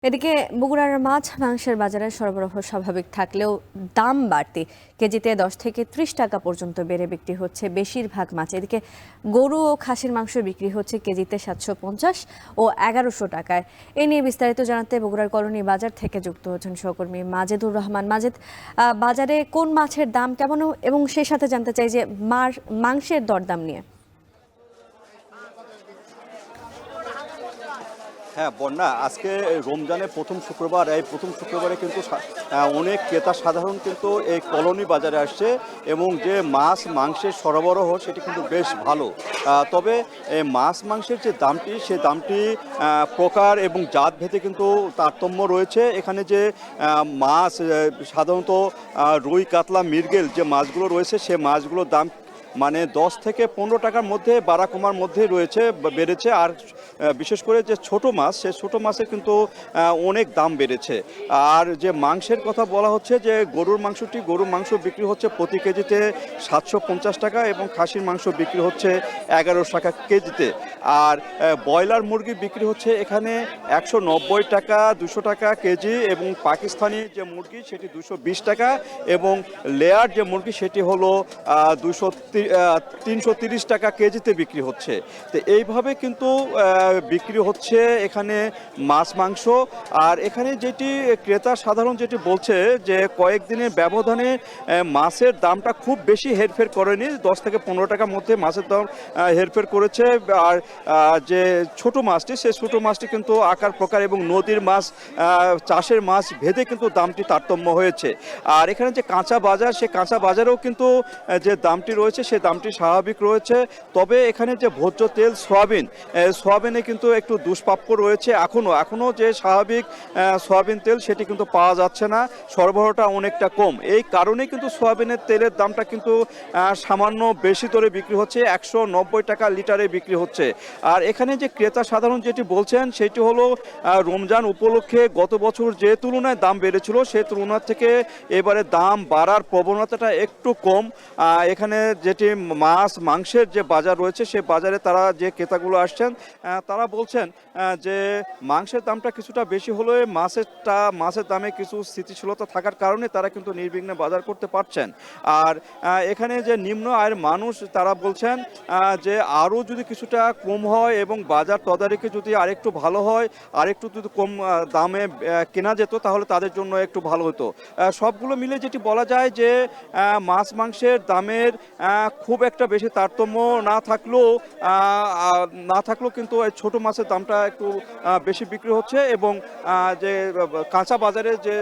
এদিকে বগুড়ার মাছ মাংসের বাজারে সরবরাহ স্বাভাবিক থাকলেও দাম বাড়তি কেজিতে 10 থেকে 30 টাকা পর্যন্ত বেড়ে বিক্রি হচ্ছে বেশিরভাগ মাছ। এদিকে গরু ও খাসির মাংস বিক্রি হচ্ছে কেজিতে 750 ও 1100 টাকায়। এ নিয়ে বিস্তারিত জানাতে বগুড়ার কলোনি বাজার থেকে যুক্ত হচ্ছেন সহকর্মী মাজেদুর রহমান। মাজেদ, বাজারে কোন মাছের দাম কেমন এবং সেই সাথে জানতে চাই যে মাংসের দরদাম নিয়ে। হ্যাঁ বন্যা, আজকে রমজানের প্রথম শুক্রবার। এই প্রথম শুক্রবারে কিন্তু অনেক ক্রেতা সাধারণ কিন্তু এই কলোনি বাজারে আসছে এবং যে মাছ মাংসের সরবরাহ সেটি কিন্তু বেশ ভালো। তবে এই মাছ মাংসের যে দামটি সে দামটি প্রকার এবং জাত ভেদে কিন্তু তারতম্য রয়েছে। এখানে যে মাছ সাধারণত রুই কাতলা মৃগেল যে মাছগুলো রয়েছে সে মাছগুলোর দাম মানে 10 থেকে 15 টাকার মধ্যে বাড়া কমার মধ্যে রয়েছে, বেড়েছে। আর বিশেষ করে যে ছোট মাছ সে ছোট মাছের কিন্তু অনেক দাম বেড়েছে। আর যে মাংসের কথা বলা হচ্ছে যে গরুর মাংস বিক্রি হচ্ছে প্রতি কেজিতে 750 টাকা এবং খাসির মাংস বিক্রি হচ্ছে 1100 টাকা কেজিতে। আর ব্রয়লার মুরগি বিক্রি হচ্ছে এখানে 190 টাকা 200 টাকা কেজি এবং পাকিস্তানি যে মুরগি সেটি 220 টাকা এবং লেয়ার যে মুরগি সেটি হলো 330 টাকা কেজিতে বিক্রি হচ্ছে। তো এইভাবে কিন্তু বিক্রি হচ্ছে এখানে মাছ মাংস। আর এখানে যেটি ক্রেতা সাধারণ যেটি বলছে যে কয়েকদিনের ব্যবধানে মাছের দামটা খুব বেশি হেরফের করেনি, 10 থেকে 15 টাকার মধ্যে মাছের দাম হেরফের করেছে। আর যে ছোট মাছটি সে ছোট মাছটি কিন্তু আকার প্রকার এবং নদীর মাছ চাষের মাছ ভেদে কিন্তু দামটি তারতম্য হয়েছে। আর এখানে যে কাঁচা বাজার সে কাঁচা বাজারেও কিন্তু যে দামটি রয়েছে সে দামটি স্বাভাবিক রয়েছে। তবে এখানে যে ভোজ্য তেল সোয়াবিনে কিন্তু একটু দুষ্প্রাপ্য রয়েছে। এখনো যে স্বাভাবিক সোয়াবিন তেল সেটি কিন্তু পাওয়া যাচ্ছে না, সরবরাহটা অনেকটা কম। এই কারণেই কিন্তু সোয়াবিনের তেলের দামটা কিন্তু সামান্য বেশি দরে বিক্রি হচ্ছে, 190 টাকা লিটারে বিক্রি হচ্ছে। আর এখানে যে ক্রেতা সাধারণ যেটি বলছেন সেটি হলো রমজান উপলক্ষে গত বছর যে তুলনায় দাম বেড়েছিল সেই তুলনার থেকে এবারে দাম বাড়ার প্রবণতাটা একটু কম। এখানে যেটি মাছ মাংসের যে বাজার রয়েছে সে বাজারে তারা যে ক্রেতাগুলো আসছেন তারা বলছেন যে মাংসের দামটা কিছুটা বেশি হলেও মাছের দামে কিছু স্থিতিশীলতা থাকার কারণে তারা কিন্তু নির্বিঘ্নে বাজার করতে পারছেন। আর এখানে যে নিম্ন আয়ের মানুষ তারা বলছেন যে আরও যদি কিছুটা কম হয় এবং বাজার তদারকি যদি আরেকটু ভালো হয়, আরেকটু যদি কম দামে কেনা যেত তাহলে তাদের জন্য একটু ভালো হতো। সবগুলো মিলে যেটি বলা যায় যে মাছ মাংসের দামের খুব একটা বেশি তারতম্য না থাকলেও কিন্তু ছোট মাছের দামটা একটু বেশি বিক্রি হচ্ছে এবং যে কাঁচা বাজারে যে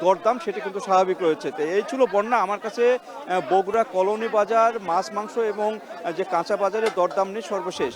দরদাম সেটি কিন্তু স্বাভাবিক রয়েছে। তো এই ছিল বন্যা আমার কাছে বগুড়া কলোনি বাজার মাছ মাংস এবং যে কাঁচা বাজারের দরদাম নিয়ে সর্বশেষ।